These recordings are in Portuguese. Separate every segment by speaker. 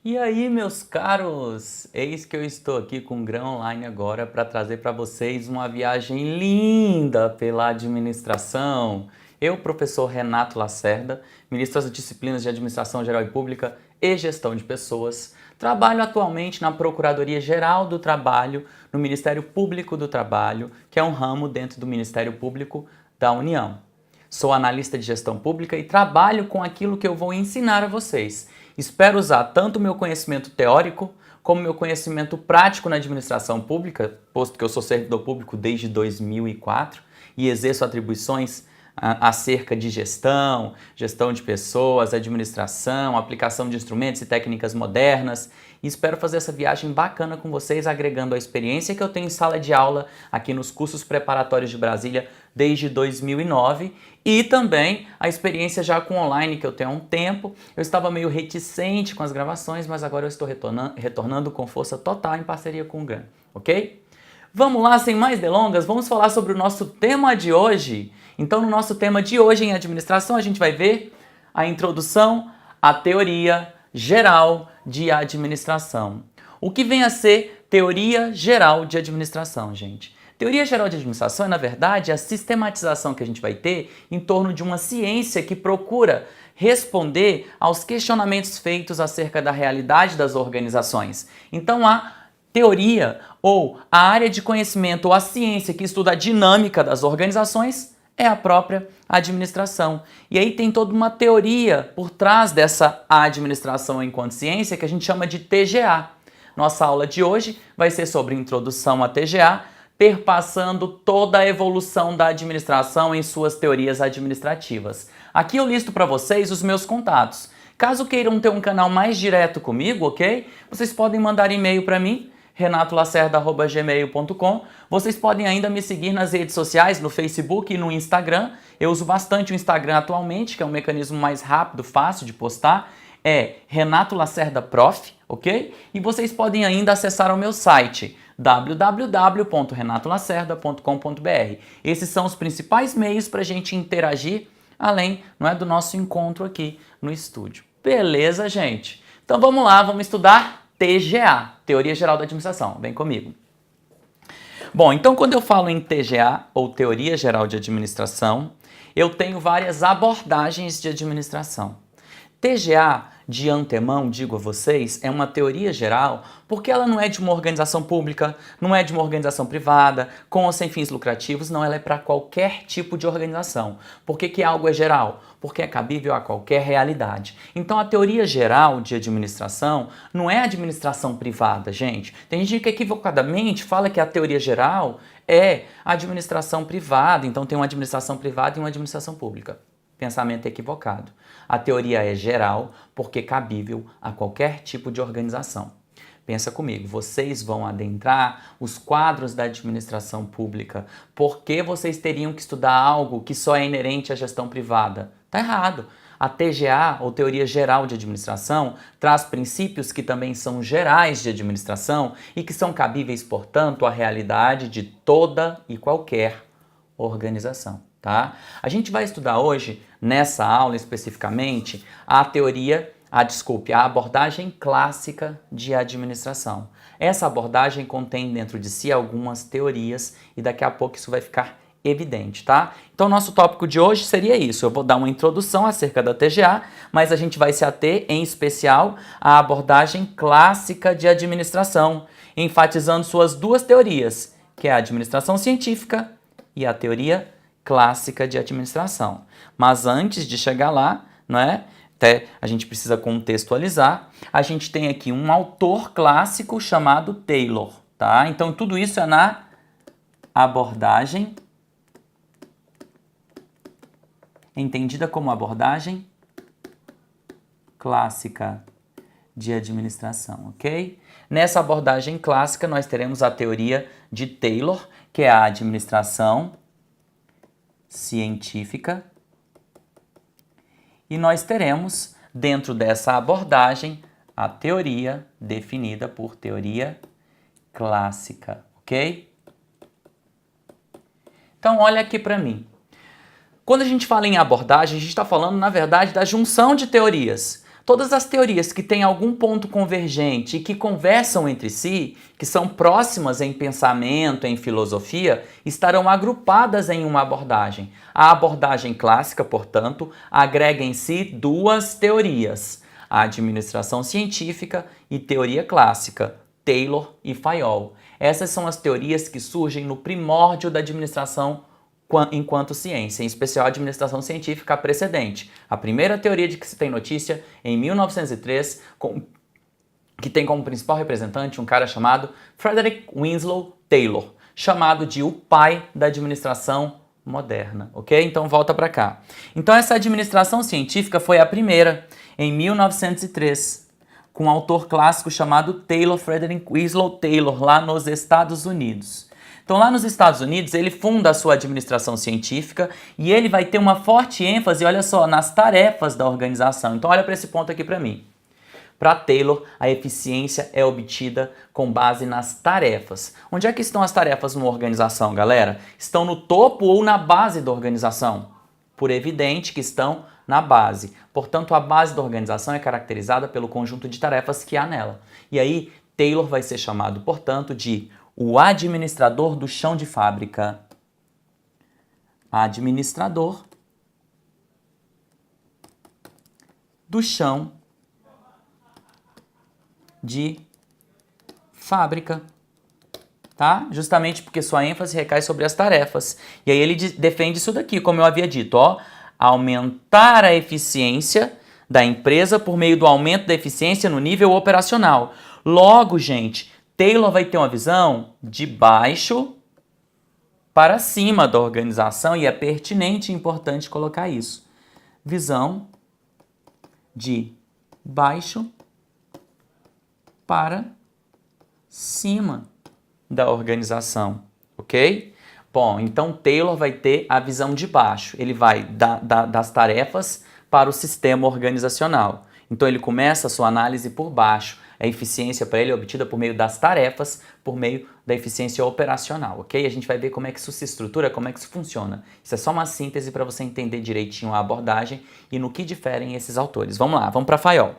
Speaker 1: E aí, meus caros? Eis que eu estou aqui com o Grão Online agora para trazer para vocês uma viagem linda pela administração. Eu, professor Renato Lacerda, ministro das disciplinas de Administração Geral e Pública e Gestão de Pessoas, trabalho atualmente na Procuradoria-Geral do Trabalho, no Ministério Público do Trabalho, que é um ramo dentro do Ministério Público da União. Sou analista de gestão pública e trabalho com aquilo que eu vou ensinar a vocês. Espero usar tanto o meu conhecimento teórico como o meu conhecimento prático na administração pública, posto que eu sou servidor público desde 2004 e exerço atribuições acerca de gestão, gestão de pessoas, administração, aplicação de instrumentos e técnicas modernas. E espero fazer essa viagem bacana com vocês, agregando a experiência que eu tenho em sala de aula aqui nos cursos preparatórios de Brasília desde 2009 e também a experiência já com online que eu tenho há um tempo. Eu estava meio reticente com as gravações, mas agora eu estou retornando com força total em parceria com o GAN, ok? Vamos lá, sem mais delongas, vamos falar sobre o nosso tema de hoje. Então, no nosso tema de hoje em administração, a gente vai ver a introdução à teoria geral de administração. O que vem a ser teoria geral de administração, gente? Teoria geral de administração é, na verdade, a sistematização que a gente vai ter em torno de uma ciência que procura responder aos questionamentos feitos acerca da realidade das organizações. Então, a teoria ou a área de conhecimento ou a ciência que estuda a dinâmica das organizações é a própria administração. E aí tem toda uma teoria por trás dessa administração enquanto ciência que a gente chama de TGA. Nossa aula de hoje vai ser sobre introdução à TGA, perpassando toda a evolução da administração em suas teorias administrativas. Aqui eu listo para vocês os meus contatos. Caso queiram ter um canal mais direto comigo, ok? Vocês podem mandar e-mail para mim, renatolacerda@gmail.com. Vocês podem ainda me seguir nas redes sociais, no Facebook e no Instagram. Eu uso bastante o Instagram atualmente, que é um mecanismo mais rápido, fácil de postar. É Renato Lacerda Prof, ok? E vocês podem ainda acessar o meu site www.renatolacerda.com.br. Esses são os principais meios para a gente interagir, além, não é, do nosso encontro aqui no estúdio. Beleza, gente? Então vamos lá, vamos estudar TGA, Teoria Geral da Administração. Vem comigo. Bom, então quando eu falo em TGA, ou Teoria Geral de Administração, eu tenho várias abordagens de administração. TGA, de antemão, digo a vocês, é uma teoria geral porque ela não é de uma organização pública, não é de uma organização privada, com ou sem fins lucrativos, não, ela é para qualquer tipo de organização. Por que algo é geral? Porque é cabível a qualquer realidade. Então a teoria geral de administração não é administração privada, gente. Tem gente que equivocadamente fala que a teoria geral é administração privada, então tem uma administração privada e uma administração pública. Pensamento equivocado. A teoria é geral porque é cabível a qualquer tipo de organização. Pensa comigo, vocês vão adentrar os quadros da administração pública. Por que vocês teriam que estudar algo que só é inerente à gestão privada? Tá errado. A TGA, ou Teoria Geral de Administração, traz princípios que também são gerais de administração e que são cabíveis, portanto, à realidade de toda e qualquer organização. Tá? A gente vai estudar hoje, nessa aula especificamente, a abordagem clássica de administração. Essa abordagem contém dentro de si algumas teorias e daqui a pouco isso vai ficar evidente, tá? Então nosso tópico de hoje seria isso, eu vou dar uma introdução acerca da TGA, mas a gente vai se ater em especial à abordagem clássica de administração, enfatizando suas duas teorias, que é a administração científica e a teoria clássica de administração. Mas antes de chegar lá, não é? Até a gente precisa contextualizar. A gente tem aqui um autor clássico chamado Taylor, tá? Então tudo isso é na abordagem, entendida como abordagem clássica de administração, ok? Nessa abordagem clássica nós teremos a teoria de Taylor, que é a administração científica, e nós teremos, dentro dessa abordagem, a teoria definida por teoria clássica, ok? Então, olha aqui para mim. Quando a gente fala em abordagem, a gente está falando, na verdade, da junção de teorias. Todas as teorias que têm algum ponto convergente e que conversam entre si, que são próximas em pensamento, em filosofia, estarão agrupadas em uma abordagem. A abordagem clássica, portanto, agrega em si duas teorias: a administração científica e teoria clássica, Taylor e Fayol. Essas são as teorias que surgem no primórdio da administração enquanto ciência, em especial a administração científica precedente. A primeira teoria de que se tem notícia, em 1903, que tem como principal representante um cara chamado Frederick Winslow Taylor, chamado de o pai da administração moderna, ok? Então volta para cá. Então essa administração científica foi a primeira, em 1903, com um autor clássico chamado Taylor, Frederick Winslow Taylor, lá nos Estados Unidos. Então lá nos Estados Unidos ele funda a sua administração científica e ele vai ter uma forte ênfase, olha só, nas tarefas da organização. Então olha para esse ponto aqui para mim. Para Taylor, a eficiência é obtida com base nas tarefas. Onde é que estão as tarefas numa organização, galera? Estão no topo ou na base da organização? Por evidente que estão na base. Portanto, a base da organização é caracterizada pelo conjunto de tarefas que há nela. E aí, Taylor vai ser chamado, portanto, de o administrador do chão de fábrica. Administrador do chão de fábrica, tá? Justamente porque sua ênfase recai sobre as tarefas. E aí ele defende isso daqui, como eu havia dito, ó, aumentar a eficiência da empresa por meio do aumento da eficiência no nível operacional. Logo, gente, Taylor vai ter uma visão de baixo para cima da organização e é pertinente e importante colocar isso. Visão de baixo para cima da organização, ok? Bom, então Taylor vai ter a visão de baixo. Ele vai das tarefas para o sistema organizacional. Então ele começa a sua análise por baixo. A eficiência para ele é obtida por meio das tarefas, por meio da eficiência operacional, ok? A gente vai ver como é que isso se estrutura, como é que isso funciona. Isso é só uma síntese para você entender direitinho a abordagem e no que diferem esses autores. Vamos lá, vamos para Fayol.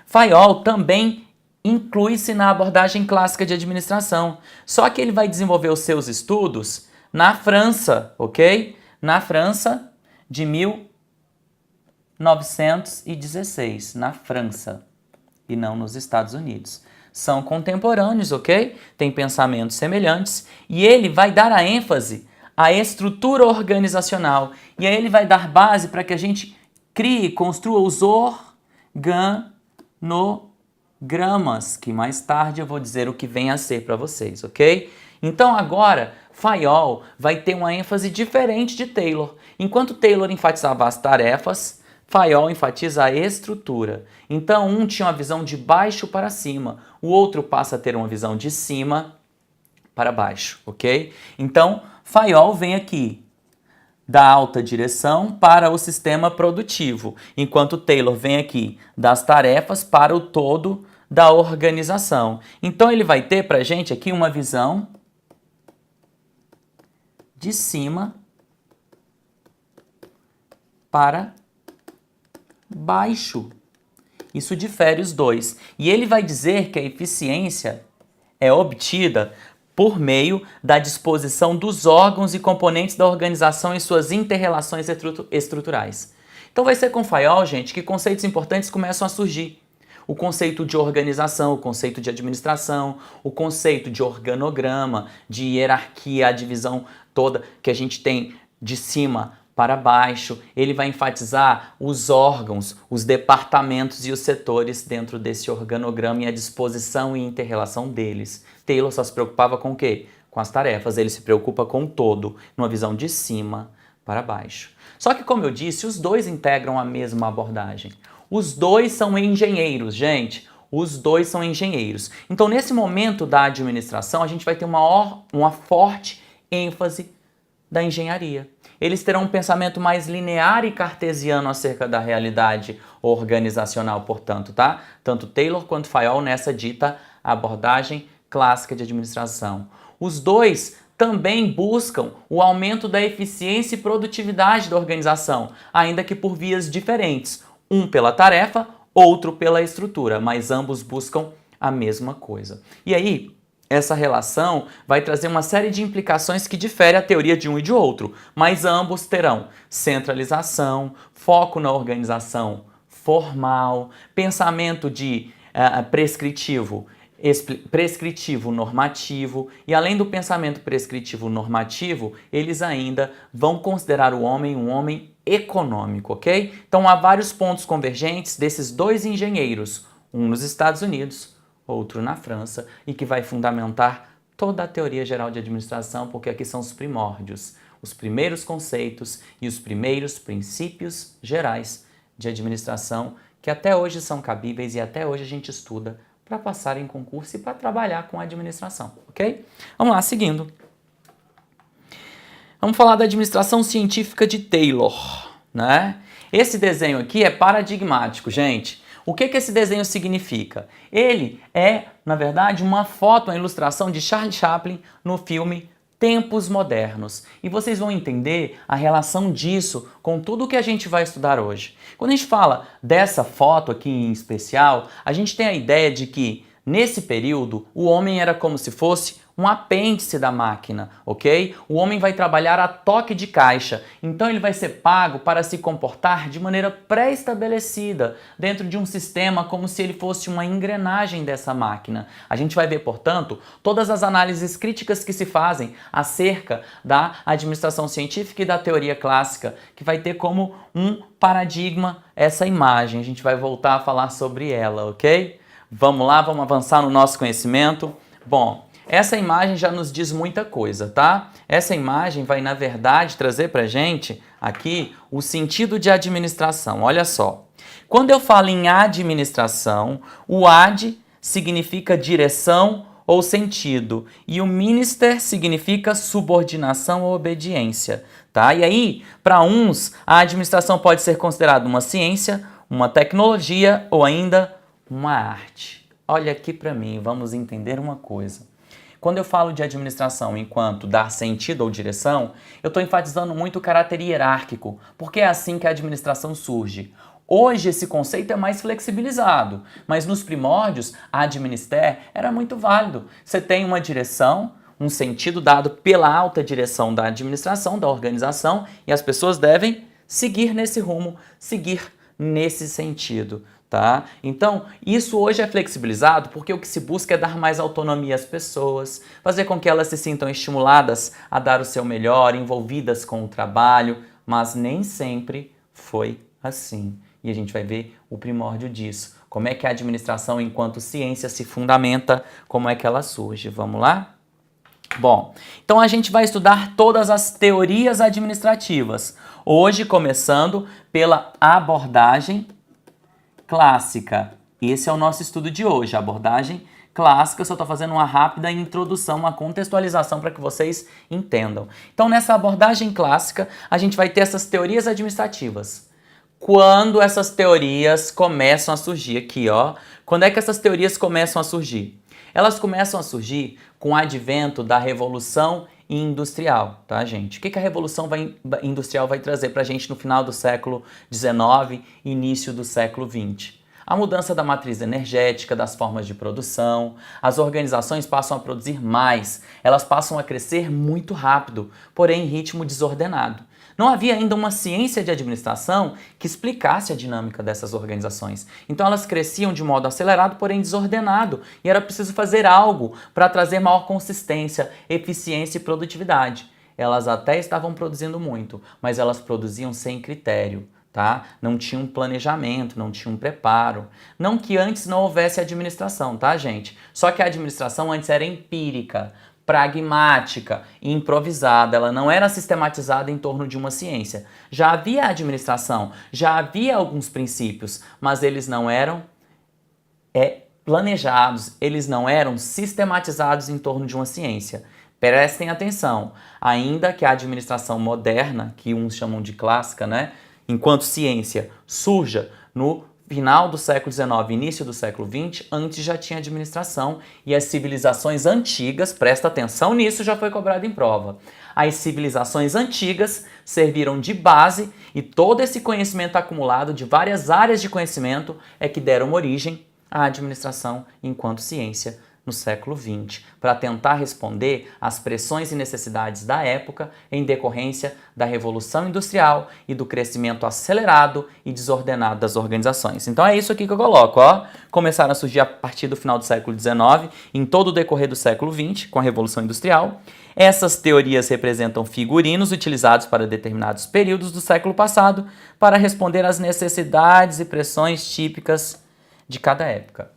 Speaker 1: Fayol também inclui-se na abordagem clássica de administração, só que ele vai desenvolver os seus estudos na França, ok? Na França de 1916, na França, e não nos Estados Unidos. São contemporâneos, ok? Tem pensamentos semelhantes e ele vai dar a ênfase à estrutura organizacional. E aí ele vai dar base para que a gente crie, construa os organogramas, que mais tarde eu vou dizer o que vem a ser para vocês, ok? Então agora, Fayol vai ter uma ênfase diferente de Taylor. Enquanto Taylor enfatizava as tarefas, Fayol enfatiza a estrutura. Então, um tinha uma visão de baixo para cima, o outro passa a ter uma visão de cima para baixo, ok? Então, Fayol vem aqui da alta direção para o sistema produtivo, enquanto Taylor vem aqui das tarefas para o todo da organização. Então, ele vai ter para a gente aqui uma visão de cima para baixo. Isso difere os dois. E ele vai dizer que a eficiência é obtida por meio da disposição dos órgãos e componentes da organização em suas inter-relações estruturais. Então vai ser com Fayol, gente, que conceitos importantes começam a surgir. O conceito de organização, o conceito de administração, o conceito de organograma, de hierarquia, a divisão toda que a gente tem de cima para baixo. Ele vai enfatizar os órgãos, os departamentos e os setores dentro desse organograma e a disposição e inter-relação deles. Taylor só se preocupava com o quê? Com as tarefas. Ele se preocupa com o todo, numa visão de cima para baixo. Só que, como eu disse, os dois integram a mesma abordagem. Os dois são engenheiros, gente. Os dois são engenheiros. Então, nesse momento da administração, a gente vai ter uma forte ênfase da engenharia. Eles terão um pensamento mais linear e cartesiano acerca da realidade organizacional, portanto, tá? Tanto Taylor quanto Fayol nessa dita abordagem clássica de administração. Os dois também buscam o aumento da eficiência e produtividade da organização, ainda que por vias diferentes. Um pela tarefa, outro pela estrutura, mas ambos buscam a mesma coisa. E aí, essa relação vai trazer uma série de implicações que diferem a teoria de um e de outro, mas ambos terão centralização, foco na organização formal, pensamento de prescritivo normativo, e além do pensamento prescritivo normativo, eles ainda vão considerar o homem um homem econômico, ok? Então há vários pontos convergentes desses dois engenheiros, um nos Estados Unidos, outro na França, e que vai fundamentar toda a teoria geral de administração, porque aqui são os primórdios, os primeiros conceitos e os primeiros princípios gerais de administração que até hoje são cabíveis e até hoje a gente estuda para passar em concurso e para trabalhar com a administração, ok? Vamos lá, seguindo. Vamos falar da administração científica de Taylor, né? Esse desenho aqui é paradigmático, gente. O que esse desenho significa? Ele é, na verdade, uma foto, uma ilustração de Charlie Chaplin no filme Tempos Modernos. E vocês vão entender a relação disso com tudo o que a gente vai estudar hoje. Quando a gente fala dessa foto aqui em especial, a gente tem a ideia de que, nesse período, o homem era como se fosse um apêndice da máquina, ok? O homem vai trabalhar a toque de caixa, então ele vai ser pago para se comportar de maneira pré-estabelecida dentro de um sistema como se ele fosse uma engrenagem dessa máquina. A gente vai ver, portanto, todas as análises críticas que se fazem acerca da administração científica e da teoria clássica, que vai ter como um paradigma essa imagem. A gente vai voltar a falar sobre ela, ok? Vamos lá, vamos avançar no nosso conhecimento. Bom, essa imagem já nos diz muita coisa, tá? Essa imagem vai, na verdade, trazer pra gente aqui o sentido de administração. Olha só. Quando eu falo em administração, o ad significa direção ou sentido e o minister significa subordinação ou obediência, tá? E aí, para uns, a administração pode ser considerada uma ciência, uma tecnologia ou ainda uma arte. Olha aqui para mim, vamos entender uma coisa. Quando eu falo de administração enquanto dar sentido ou direção, eu estou enfatizando muito o caráter hierárquico, porque é assim que a administração surge. Hoje esse conceito é mais flexibilizado, mas nos primórdios a administer era muito válido. Você tem uma direção, um sentido dado pela alta direção da administração, da organização, e as pessoas devem seguir nesse rumo, seguir nesse sentido. Tá? Então, isso hoje é flexibilizado porque o que se busca é dar mais autonomia às pessoas, fazer com que elas se sintam estimuladas a dar o seu melhor, envolvidas com o trabalho, mas nem sempre foi assim. E a gente vai ver o primórdio disso. Como é que a administração enquanto ciência se fundamenta, como é que ela surge. Vamos lá? Bom, então a gente vai estudar todas as teorias administrativas. Hoje, começando pela abordagem clássica. Esse é o nosso estudo de hoje, a abordagem clássica. Eu só estou fazendo uma rápida introdução, uma contextualização para que vocês entendam. Então, nessa abordagem clássica, a gente vai ter essas teorias administrativas. Quando essas teorias começam a surgir aqui, ó. Quando é que essas teorias começam a surgir? Elas começam a surgir com o advento da Revolução Industrial, tá, gente? O que a Revolução Industrial vai trazer para a gente no final do século XIX e início do século XX? A mudança da matriz energética, das formas de produção, as organizações passam a produzir mais, elas passam a crescer muito rápido, porém em ritmo desordenado. Não havia ainda uma ciência de administração que explicasse a dinâmica dessas organizações. Então elas cresciam de modo acelerado, porém desordenado, e era preciso fazer algo para trazer maior consistência, eficiência e produtividade. Elas até estavam produzindo muito, mas elas produziam sem critério. Tá? Não tinha um planejamento, não tinha um preparo. Não que antes não houvesse administração, tá, gente? Só que a administração antes era empírica, pragmática, improvisada, ela não era sistematizada em torno de uma ciência. Já havia administração, já havia alguns princípios, mas eles não eram planejados, eles não eram sistematizados em torno de uma ciência. Prestem atenção, ainda que a administração moderna, que uns chamam de clássica, né, enquanto ciência, surja no final do século XIX, início do século XX, antes já tinha administração e as civilizações antigas, presta atenção nisso, já foi cobrado em prova. As civilizações antigas serviram de base e todo esse conhecimento acumulado de várias áreas de conhecimento é que deram origem à administração enquanto ciência no século XX, para tentar responder às pressões e necessidades da época em decorrência da Revolução Industrial e do crescimento acelerado e desordenado das organizações. Então é isso aqui que eu coloco, ó. Começaram a surgir a partir do final do século XIX, em todo o decorrer do século XX, com a Revolução Industrial. Essas teorias representam figurinos utilizados para determinados períodos do século passado para responder às necessidades e pressões típicas de cada época.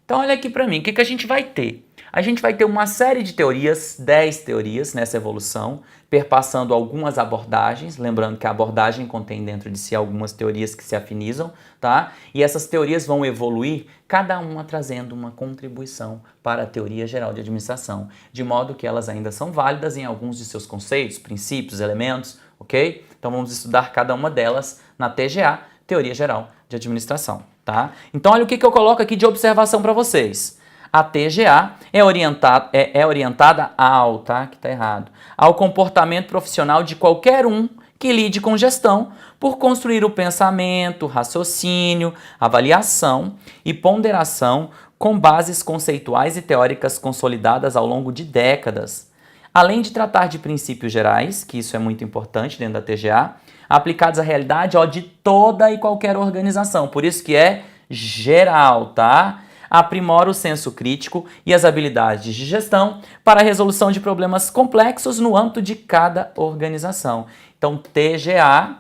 Speaker 1: Então olha aqui para mim, o que a gente vai ter? A gente vai ter uma série de teorias, 10 teorias nessa evolução, perpassando algumas abordagens, lembrando que a abordagem contém dentro de si algumas teorias que se afinizam, tá? E essas teorias vão evoluir, cada uma trazendo uma contribuição para a teoria geral de administração, de modo que elas ainda são válidas em alguns de seus conceitos, princípios, elementos, ok? Então vamos estudar cada uma delas na TGA, Teoria Geral de Administração. Tá? Então olha o que eu coloco aqui de observação para vocês. A TGA é orientada ao, tá? Que tá errado, ao comportamento profissional de qualquer um que lide com gestão por construir o pensamento, raciocínio, avaliação e ponderação com bases conceituais e teóricas consolidadas ao longo de décadas. Além de tratar de princípios gerais, que isso é muito importante dentro da TGA, aplicados à realidade de toda e qualquer organização. Por isso que é geral, tá? Aprimora o senso crítico e as habilidades de gestão para a resolução de problemas complexos no âmbito de cada organização. Então, TGA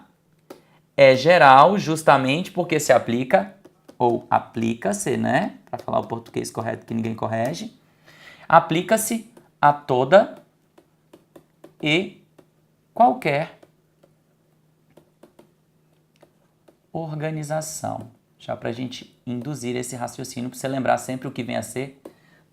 Speaker 1: é geral justamente porque se aplica, ou aplica-se, né? Para falar o português correto que ninguém corrige, aplica-se a toda e qualquer organização. Já para a gente induzir esse raciocínio, para você lembrar sempre o que vem a ser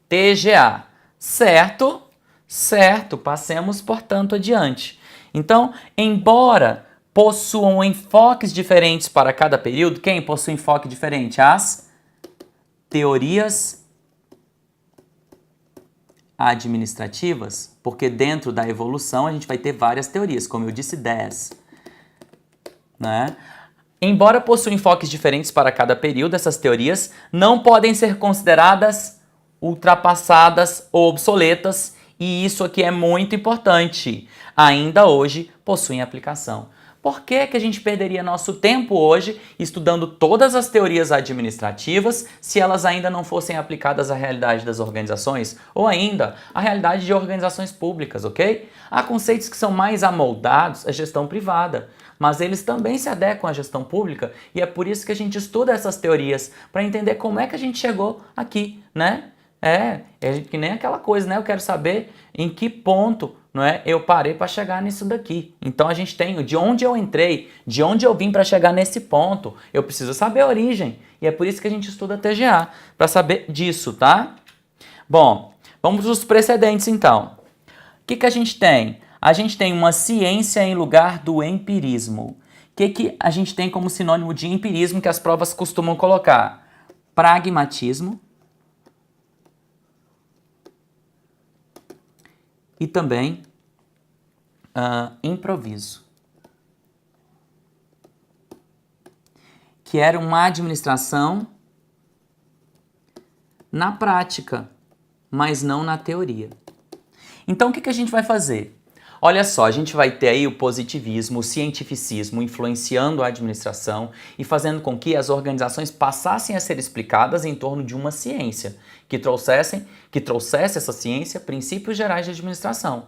Speaker 1: TGA. Certo? Certo. Passemos, portanto, adiante. Então, embora possuam enfoques diferentes para cada período, quem possui enfoque diferente? As teorias administrativas, porque dentro da evolução a gente vai ter várias teorias, como eu disse, 10. Né? Embora possuam enfoques diferentes para cada período, essas teorias não podem ser consideradas ultrapassadas ou obsoletas, e isso aqui é muito importante. Ainda hoje possuem aplicação. Por que a gente perderia nosso tempo hoje estudando todas as teorias administrativas se elas ainda não fossem aplicadas à realidade das organizações? Ou ainda, à realidade de organizações públicas, ok? Há conceitos que são mais amoldados à gestão privada, mas eles também se adequam à gestão pública e é por isso que a gente estuda essas teorias, para entender como é que a gente chegou aqui, né? É que nem aquela coisa, né? Eu quero saber em que ponto, não é, eu parei para chegar nisso daqui. Então a gente tem de onde eu entrei, de onde eu vim para chegar nesse ponto. Eu preciso saber a origem. E é por isso que a gente estuda TGA, para saber disso, tá? Bom, vamos para os precedentes então. O que a gente tem? A gente tem uma ciência em lugar do empirismo. O que a gente tem como sinônimo de empirismo que as provas costumam colocar? Pragmatismo. E também improviso, que era uma administração na prática, mas não na teoria. Então, o que a gente vai fazer? Olha só, a gente vai ter aí o positivismo, o cientificismo influenciando a administração e fazendo com que as organizações passassem a ser explicadas em torno de uma ciência, que trouxesse essa ciência princípios gerais de administração.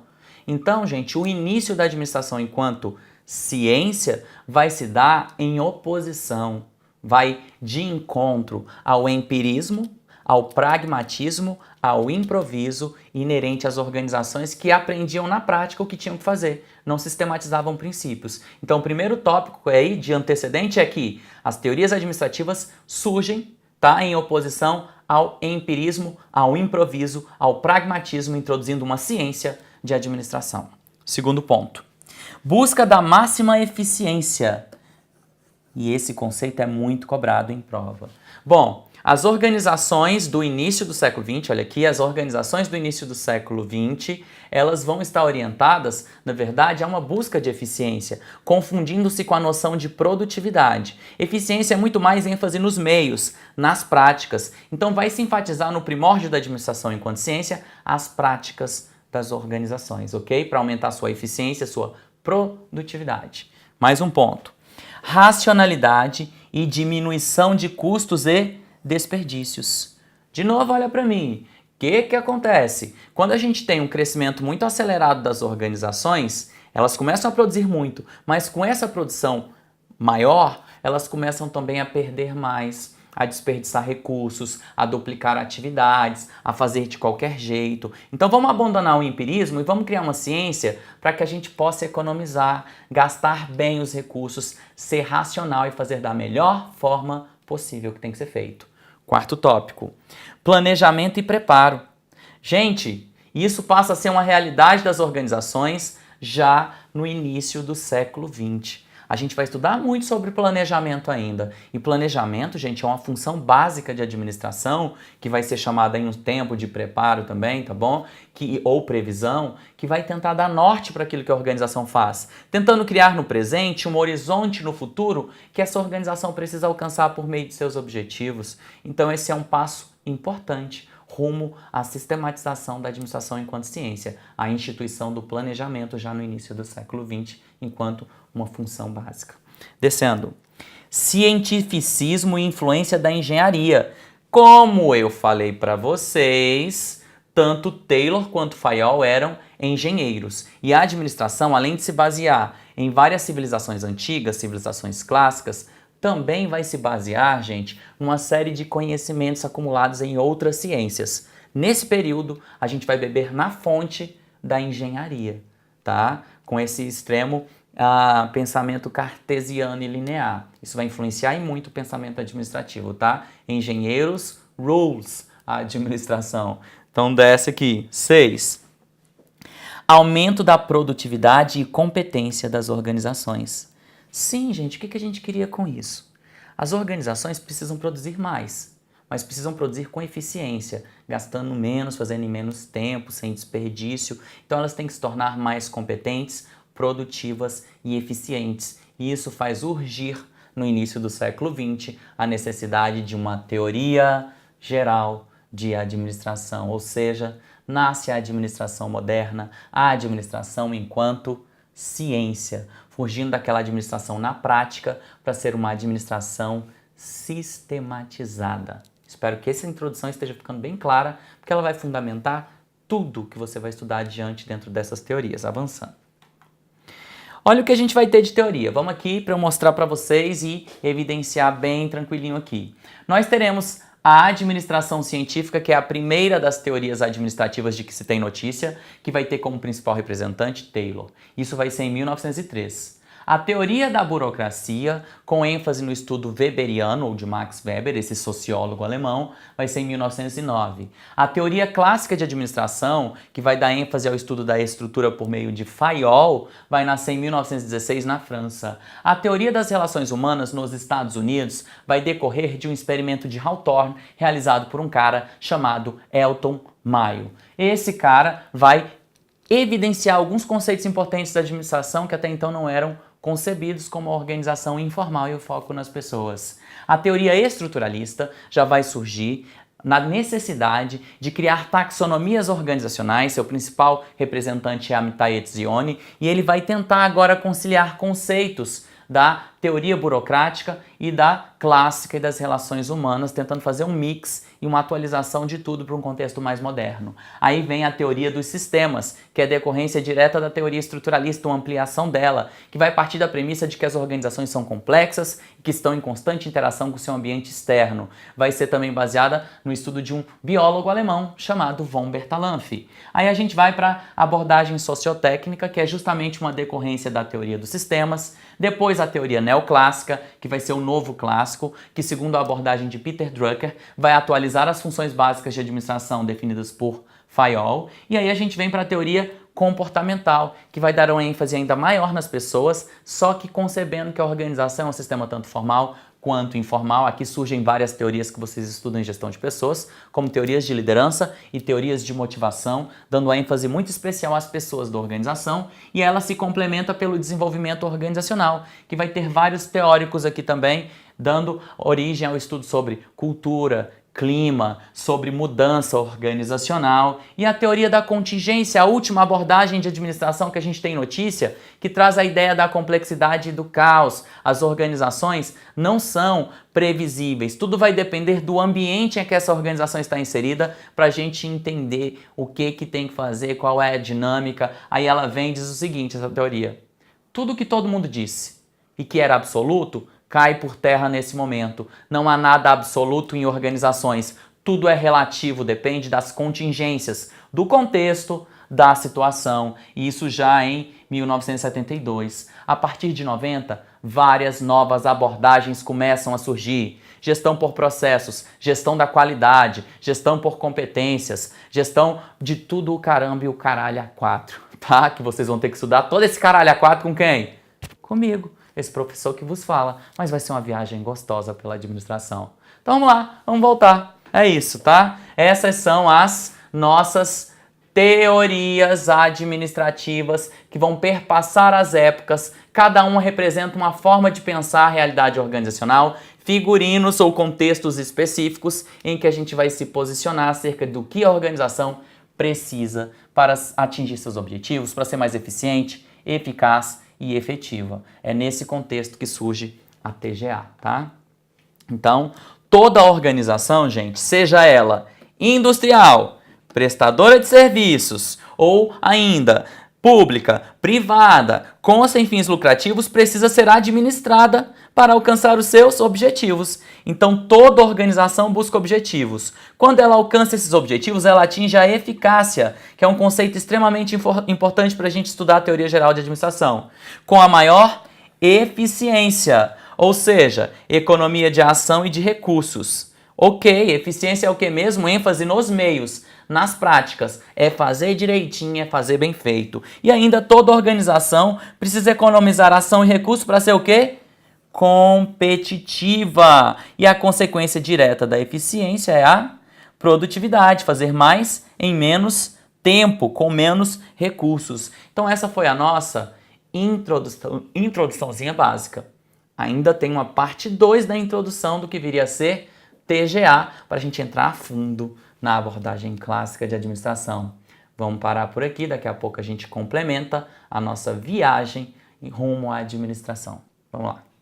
Speaker 1: Então, gente, o início da administração enquanto ciência vai se dar em oposição, vai de encontro ao empirismo, ao pragmatismo, ao improviso inerente às organizações que aprendiam na prática o que tinham que fazer, não sistematizavam princípios. Então, o primeiro tópico aí de antecedente é que as teorias administrativas surgem, tá, em oposição ao empirismo, ao improviso, ao pragmatismo, introduzindo uma ciência de administração. Segundo ponto, busca da máxima eficiência. E esse conceito é muito cobrado em prova. Bom, as organizações do início do século XX, olha aqui, as organizações do início do século XX, elas vão estar orientadas, na verdade, a uma busca de eficiência, confundindo-se com a noção de produtividade. Eficiência é muito mais ênfase nos meios, nas práticas. Então vai se enfatizar no primórdio da administração enquanto ciência, as práticas das organizações, ok? Para aumentar sua eficiência, sua produtividade. Mais um ponto. Racionalidade e diminuição de custos e desperdícios. De novo, olha para mim. O que acontece? Quando a gente tem um crescimento muito acelerado das organizações, elas começam a produzir muito, mas com essa produção maior, elas começam também a perder mais, a desperdiçar recursos, a duplicar atividades, a fazer de qualquer jeito. Então vamos abandonar o empirismo e vamos criar uma ciência para que a gente possa economizar, gastar bem os recursos, ser racional e fazer da melhor forma possível que tem que ser feito. Quarto tópico, planejamento e preparo. Gente, isso passa a ser uma realidade das organizações já no início do século XX. A gente vai estudar muito sobre planejamento ainda. E planejamento, gente, é uma função básica de administração, que vai ser chamada em um tempo de preparo também, tá bom? Ou previsão, que vai tentar dar norte para aquilo que a organização faz. Tentando criar no presente um horizonte no futuro que essa organização precisa alcançar por meio de seus objetivos. Então esse é um passo importante rumo à sistematização da administração enquanto ciência, a instituição do planejamento já no início do século XX, enquanto uma função básica. Descendo. Cientificismo e influência da engenharia. Como eu falei para vocês, tanto Taylor quanto Fayol eram engenheiros. E a administração, além de se basear em várias civilizações antigas, civilizações clássicas, também vai se basear, gente, numa série de conhecimentos acumulados em outras ciências. Nesse período, a gente vai beber na fonte da engenharia, tá? Com esse extremo pensamento cartesiano e linear. Isso vai influenciar em muito o pensamento administrativo, tá? Engenheiros, rules, a administração. Então, desce aqui. 6. Aumento da produtividade e competência das organizações. Sim, gente, o que a gente queria com isso? As organizações precisam produzir mais, mas precisam produzir com eficiência, gastando menos, fazendo em menos tempo, sem desperdício. Então elas têm que se tornar mais competentes, produtivas e eficientes. E isso faz urgir, no início do século XX, a necessidade de uma teoria geral de administração, ou seja, nasce a administração moderna, a administração enquanto ciência, fugindo daquela administração na prática para ser uma administração sistematizada. Espero que essa introdução esteja ficando bem clara, porque ela vai fundamentar tudo que você vai estudar adiante dentro dessas teorias, avançando. Olha o que a gente vai ter de teoria. Vamos aqui para eu mostrar para vocês e evidenciar bem tranquilinho aqui. Nós teremos a administração científica, que é a primeira das teorias administrativas de que se tem notícia, que vai ter como principal representante Taylor. Isso vai ser em 1903. A teoria da burocracia, com ênfase no estudo weberiano, ou de Max Weber, esse sociólogo alemão, vai ser em 1909. A teoria clássica de administração, que vai dar ênfase ao estudo da estrutura por meio de Fayol, vai nascer em 1916 na França. A teoria das relações humanas nos Estados Unidos vai decorrer de um experimento de Hawthorne, realizado por um cara chamado Elton Mayo. Esse cara vai evidenciar alguns conceitos importantes da administração que até então não eram concebidos como a organização informal e o foco nas pessoas. A teoria estruturalista já vai surgir na necessidade de criar taxonomias organizacionais. Seu principal representante é Amitai Etzioni, e ele vai tentar agora conciliar conceitos da teoria burocrática e da clássica e das relações humanas, tentando fazer um mix e uma atualização de tudo para um contexto mais moderno. Aí vem a teoria dos sistemas, que é decorrência direta da teoria estruturalista, uma ampliação dela, que vai partir da premissa de que as organizações são complexas e que estão em constante interação com o seu ambiente externo. Vai ser também baseada no estudo de um biólogo alemão chamado von Bertalanffy. Aí a gente vai para a abordagem sociotécnica, que é justamente uma decorrência da teoria dos sistemas. Depois a teoria neoclássica, que vai ser o novo clássico, que segundo a abordagem de Peter Drucker, vai atualizar as funções básicas de administração definidas por Fayol. E aí a gente vem para a teoria comportamental, que vai dar uma ênfase ainda maior nas pessoas, só que concebendo que a organização é um sistema tanto formal quanto informal. Aqui surgem várias teorias que vocês estudam em gestão de pessoas, como teorias de liderança e teorias de motivação, dando ênfase muito especial às pessoas da organização, e ela se complementa pelo desenvolvimento organizacional, que vai ter vários teóricos aqui também, dando origem ao estudo sobre cultura, clima, sobre mudança organizacional e a teoria da contingência, a última abordagem de administração que a gente tem notícia, que traz a ideia da complexidade e do caos. As organizações não são previsíveis, tudo vai depender do ambiente em que essa organização está inserida para a gente entender o que tem que fazer, qual é a dinâmica. Aí ela vem e diz o seguinte, essa teoria: tudo que todo mundo disse e que era absoluto cai por terra nesse momento. Não há nada absoluto em organizações. Tudo é relativo, depende das contingências, do contexto, da situação. E isso já em 1972. A partir de 90, várias novas abordagens começam a surgir. Gestão por processos, gestão da qualidade, gestão por competências, gestão de tudo o caramba e o caralho a quatro, tá? Que vocês vão ter que estudar todo esse caralho a quatro com quem? Comigo, esse professor que vos fala, mas vai ser uma viagem gostosa pela administração. Então vamos lá, vamos voltar. É isso, tá? Essas são as nossas teorias administrativas que vão perpassar as épocas. Cada uma representa uma forma de pensar a realidade organizacional, figurinos ou contextos específicos em que a gente vai se posicionar acerca do que a organização precisa para atingir seus objetivos, para ser mais eficiente, eficaz e efetiva. É nesse contexto que surge a TGA, tá? Então, toda organização, gente, seja ela industrial, prestadora de serviços ou ainda pública, privada, com ou sem fins lucrativos, precisa ser administrada para alcançar os seus objetivos. Então, toda organização busca objetivos. Quando ela alcança esses objetivos, ela atinge a eficácia, que é um conceito extremamente importante para a gente estudar a teoria geral de administração, com a maior eficiência, ou seja, economia de ação e de recursos. Ok, eficiência é o que mesmo? ênfase nos meios, nas práticas. É fazer direitinho, é fazer bem feito. E ainda toda organização precisa economizar ação e recursos para ser o quê? Competitiva. E a consequência direta da eficiência é a produtividade, fazer mais em menos tempo, com menos recursos. Então essa foi a nossa introduçãozinha básica. Ainda tem uma parte 2 da introdução do que viria a ser TGA, para a gente entrar a fundo na abordagem clássica de administração. Vamos parar por aqui, daqui a pouco a gente complementa a nossa viagem rumo à administração. Vamos lá.